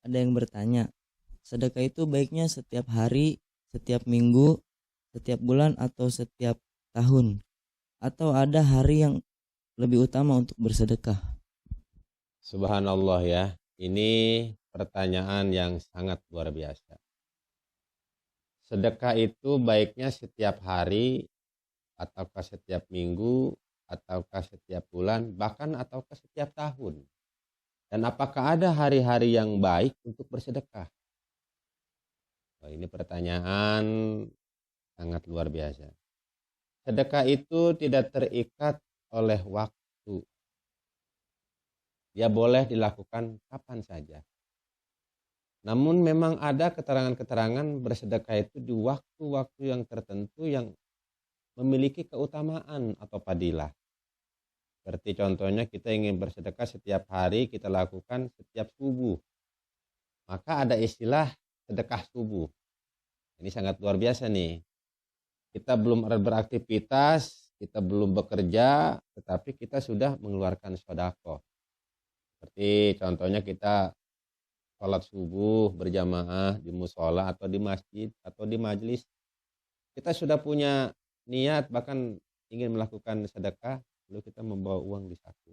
ada yang bertanya, sedekah itu baiknya setiap hari, setiap minggu, setiap bulan atau setiap tahun? Atau ada hari yang lebih utama untuk bersedekah? Subhanallah ya, ini pertanyaan yang sangat luar biasa. Sedekah itu baiknya setiap hari, ataukah setiap minggu, ataukah setiap bulan, bahkan ataukah setiap tahun. Dan apakah ada hari-hari yang baik untuk bersedekah? Oh, ini pertanyaan sangat luar biasa. Sedekah itu tidak terikat oleh waktu. Dia boleh dilakukan kapan saja. Namun memang ada keterangan-keterangan bersedekah itu di waktu-waktu yang tertentu yang memiliki keutamaan atau fadilah. Seperti contohnya kita ingin bersedekah setiap hari, kita lakukan setiap subuh. Maka ada istilah sedekah subuh. Ini sangat luar biasa nih. Kita belum beraktivitas, kita belum bekerja, tetapi kita sudah mengeluarkan sedekah. Seperti contohnya kita sholat subuh berjamaah di musola atau di masjid atau di majelis. Kita sudah punya niat bahkan ingin melakukan sedekah, lalu kita membawa uang di saku.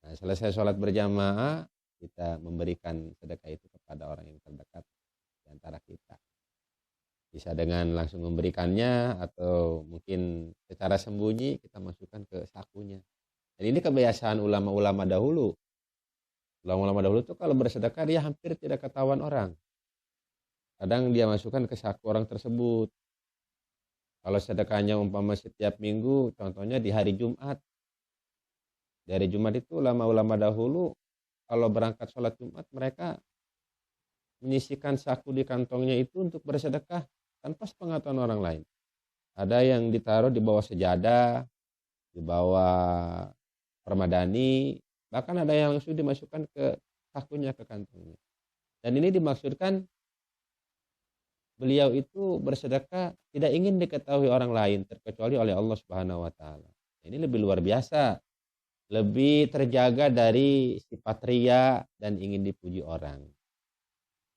Nah, selesai sholat berjamaah, kita memberikan sedekah itu kepada orang yang terdekat di antara kita. Bisa dengan langsung memberikannya atau mungkin secara sembunyi kita masukkan ke sakunya. Dan ini kebiasaan ulama-ulama dahulu. Ulama-ulama dahulu tuh kalau bersedekah dia hampir tidak ketahuan orang. Kadang dia masukkan ke saku orang tersebut. Kalau sedekahnya umpama setiap minggu, contohnya di hari Jumat. Di hari Jumat itu ulama-ulama dahulu kalau berangkat sholat Jumat mereka menyisikan saku di kantongnya itu untuk bersedekah tanpa sepengetahuan orang lain. Ada yang ditaruh di bawah sejadah, di bawah permadani, bahkan ada yang langsung dimasukkan ke sakunya, ke kantongnya. Dan ini dimaksudkan beliau itu bersedekah tidak ingin diketahui orang lain terkecuali oleh Allah Subhanahu wa taala. Ini lebih luar biasa, lebih terjaga dari sifat ria dan ingin dipuji orang.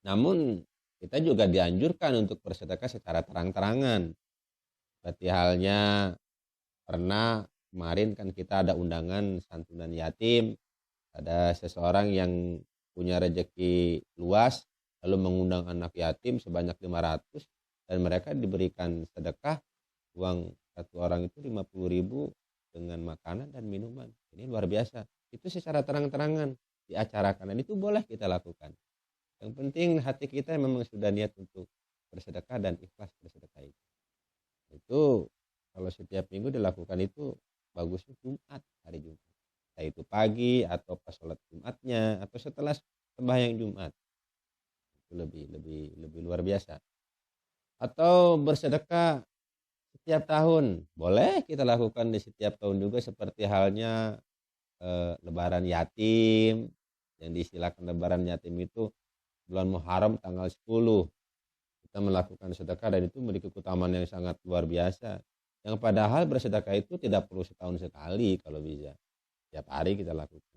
Namun kita juga dianjurkan untuk bersedekah secara terang-terangan. Seperti halnya pernah kemarin kan kita ada undangan santunan yatim, ada seseorang yang punya rezeki luas lalu mengundang anak yatim sebanyak 500 dan mereka diberikan sedekah uang satu orang itu 50.000 dengan makanan dan minuman. Ini luar biasa. Itu secara terang-terangan diacarakan dan itu boleh kita lakukan. Yang penting hati kita memang sudah niat untuk bersedekah dan ikhlas bersedekah itu. Itu kalau setiap minggu dilakukan itu bagusnya Jumat, hari Jumat. Entah itu pagi atau pas sholat Jumatnya atau setelah sembahyang Jumat. Itu lebih luar biasa. Atau bersedekah setiap tahun. Boleh kita lakukan di setiap tahun juga seperti halnya lebaran yatim. Yang diistilahkan lebaran yatim itu bulan Muharram tanggal 10. Kita melakukan sedekah dan itu memiliki keutamaan yang sangat luar biasa. Yang padahal bersedekah itu tidak perlu setahun sekali kalau bisa. Tiap hari kita lakukan.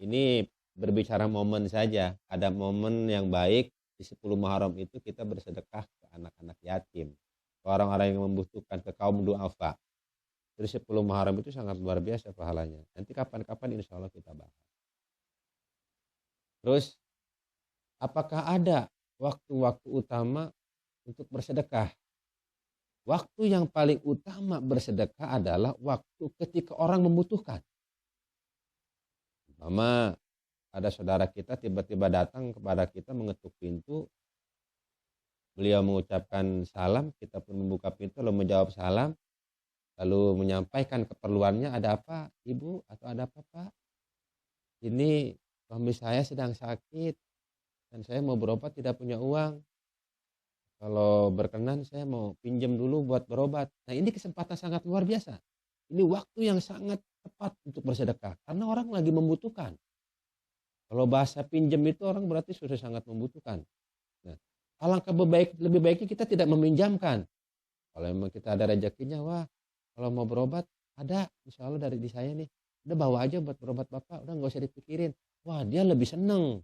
Ini berbicara momen saja. Ada momen yang baik di 10 Muharram itu kita bersedekah ke anak-anak yatim. Ke orang-orang yang membutuhkan, ke kaum duafa. Jadi 10 Muharram itu sangat luar biasa pahalanya. Nanti kapan-kapan insya Allah kita bahas. Terus apakah ada waktu-waktu utama untuk bersedekah? Waktu yang paling utama bersedekah adalah waktu ketika orang membutuhkan. Mama, ada saudara kita tiba-tiba datang kepada kita mengetuk pintu. Beliau mengucapkan salam, kita pun membuka pintu lalu menjawab salam. Lalu menyampaikan keperluannya, ada apa ibu atau ada apa pak? Ini suami saya sedang sakit dan saya mau berobat tidak punya uang. Kalau berkenan saya mau pinjam dulu buat berobat. Nah ini kesempatan sangat luar biasa. Ini waktu yang sangat tepat untuk bersedekah. Karena orang lagi membutuhkan. Kalau bahasa pinjam itu orang berarti sudah sangat membutuhkan. Nah, alangkah lebih baiknya kita tidak meminjamkan. Kalau memang kita ada rezekinya, wah kalau mau berobat ada insya Allah dari di saya nih. Udah bawa aja buat berobat bapak, udah gak usah dipikirin. Wah dia lebih seneng.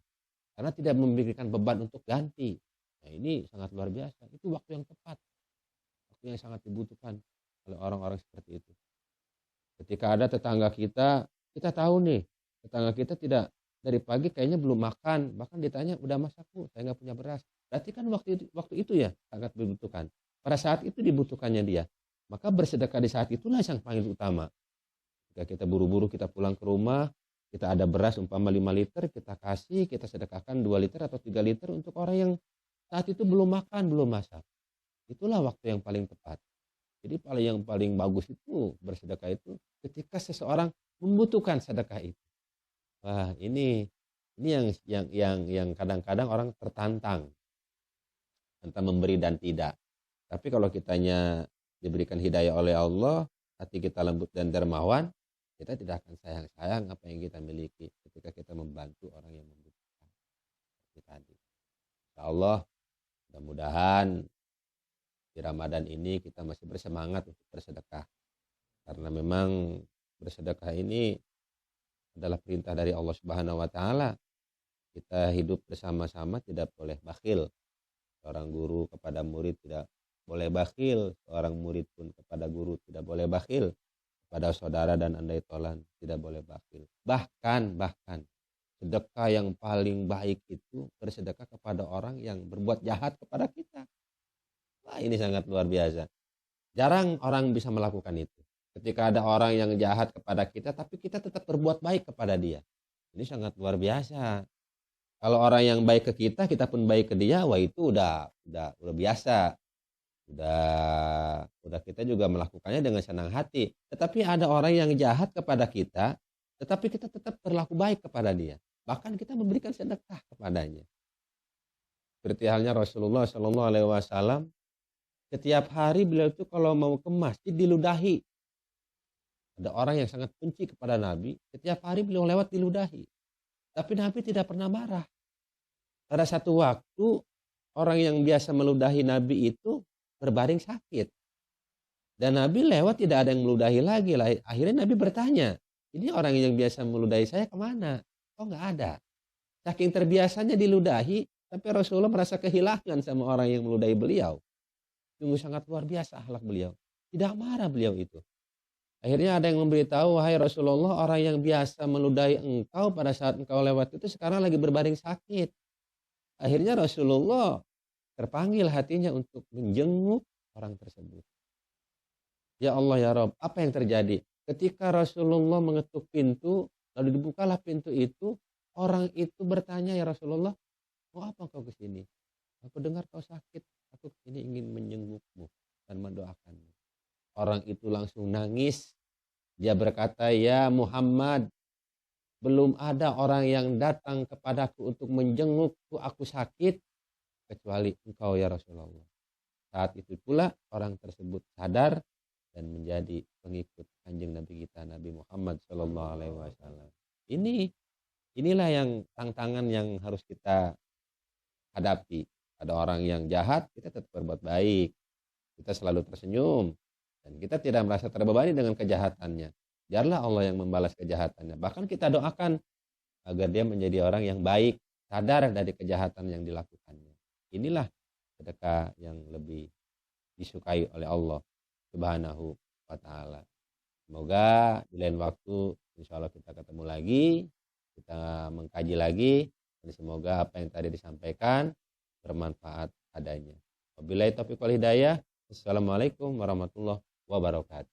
karena tidak memberikan beban untuk ganti. Nah, ini sangat luar biasa. Itu waktu yang tepat, waktu yang sangat dibutuhkan oleh orang-orang seperti itu. Ketika ada tetangga kita tahu nih, tetangga kita tidak dari pagi kayaknya belum makan, bahkan ditanya udah masak Bu, saya nggak punya beras. Berarti kan waktu itu ya sangat dibutuhkan. Pada saat itu dibutuhkannya dia. Maka bersedekah di saat itulah yang paling utama. Jika kita buru-buru kita pulang ke rumah, kita ada beras umpama 5 liter, kita kasih, kita sedekahkan 2 liter atau 3 liter untuk orang yang saat itu belum makan, belum masak. Itulah waktu yang paling tepat. Jadi yang paling bagus itu bersedekah itu ketika seseorang membutuhkan sedekah itu. Wah, ini yang kadang-kadang orang tertantang antara memberi dan tidak. Tapi kalau kitanya diberikan hidayah oleh Allah, hati kita lembut dan dermawan, kita tidak akan sayang-sayang apa yang kita miliki ketika kita membantu orang yang membutuhkan. Seperti tadi. Insya Allah, mudah-mudahan di Ramadan ini kita masih bersemangat untuk bersedekah. Karena memang bersedekah ini adalah perintah dari Allah Subhanahu wa taala. Kita hidup bersama-sama tidak boleh bakhil. Seorang guru kepada murid tidak boleh bakhil, seorang murid pun kepada guru tidak boleh bakhil, kepada saudara dan andai tolan tidak boleh bakhil. Bahkan sedekah yang paling baik itu bersedekah kepada orang yang berbuat jahat kepada kita. Wah, ini sangat luar biasa. Jarang orang bisa melakukan itu. Ketika ada orang yang jahat kepada kita, tapi kita tetap berbuat baik kepada dia. Ini sangat luar biasa. Kalau orang yang baik ke kita, kita pun baik ke dia, wah itu udah biasa. Udah kita juga melakukannya dengan senang hati. Tetapi ada orang yang jahat kepada kita, tetapi kita tetap berlaku baik kepada dia. Bahkan kita memberikan sedekah kepadanya. Seperti halnya Rasulullah SAW. Setiap hari beliau itu kalau mau ke masjid diludahi. Ada orang yang sangat benci kepada Nabi. Setiap hari beliau lewat diludahi. Tapi Nabi tidak pernah marah. Pada satu waktu orang yang biasa meludahi Nabi itu berbaring sakit. Dan Nabi lewat tidak ada yang meludahi lagi. Akhirnya Nabi bertanya, ini orang yang biasa meludahi saya kemana? Oh nggak ada. Saking terbiasanya diludahi, tapi Rasulullah merasa kehilangan sama orang yang meludahi beliau. Sungguh sangat luar biasa akhlak beliau. Tidak marah beliau itu. Akhirnya ada yang memberitahu, wahai Rasulullah, orang yang biasa meludahi engkau pada saat engkau lewat itu sekarang lagi berbaring sakit. Akhirnya Rasulullah terpanggil hatinya untuk menjenguk orang tersebut. Ya Allah ya Rabb, apa yang terjadi? Ketika Rasulullah mengetuk pintu, lalu dibukalah pintu itu, orang itu bertanya, ya Rasulullah, mau apa kau kesini? Aku dengar kau sakit, aku ini ingin menjengukmu dan mendoakanmu. Orang itu langsung nangis. Dia berkata, ya Muhammad, belum ada orang yang datang kepadaku untuk menjengukku aku sakit, kecuali engkau ya Rasulullah. Saat itu pula orang tersebut sadar dan menjadi pengikut kanjeng Nabi kita, Nabi Muhammad SAW. Inilah yang tantangan yang harus kita hadapi. Ada orang yang jahat, kita tetap berbuat baik. Kita selalu tersenyum. Dan kita tidak merasa terbebani dengan kejahatannya. Biarlah Allah yang membalas kejahatannya. Bahkan kita doakan agar dia menjadi orang yang baik, sadar dari kejahatan yang dilakukannya. Inilah sedekah yang lebih disukai oleh Allah Subhanahu wa ta'ala. Semoga di lain waktu insya Allah kita ketemu lagi, kita mengkaji lagi, dan semoga apa yang tadi disampaikan bermanfaat adanya. Wabillahi taufiq wal hidayah. Assalamualaikum warahmatullahi wabarakatuh.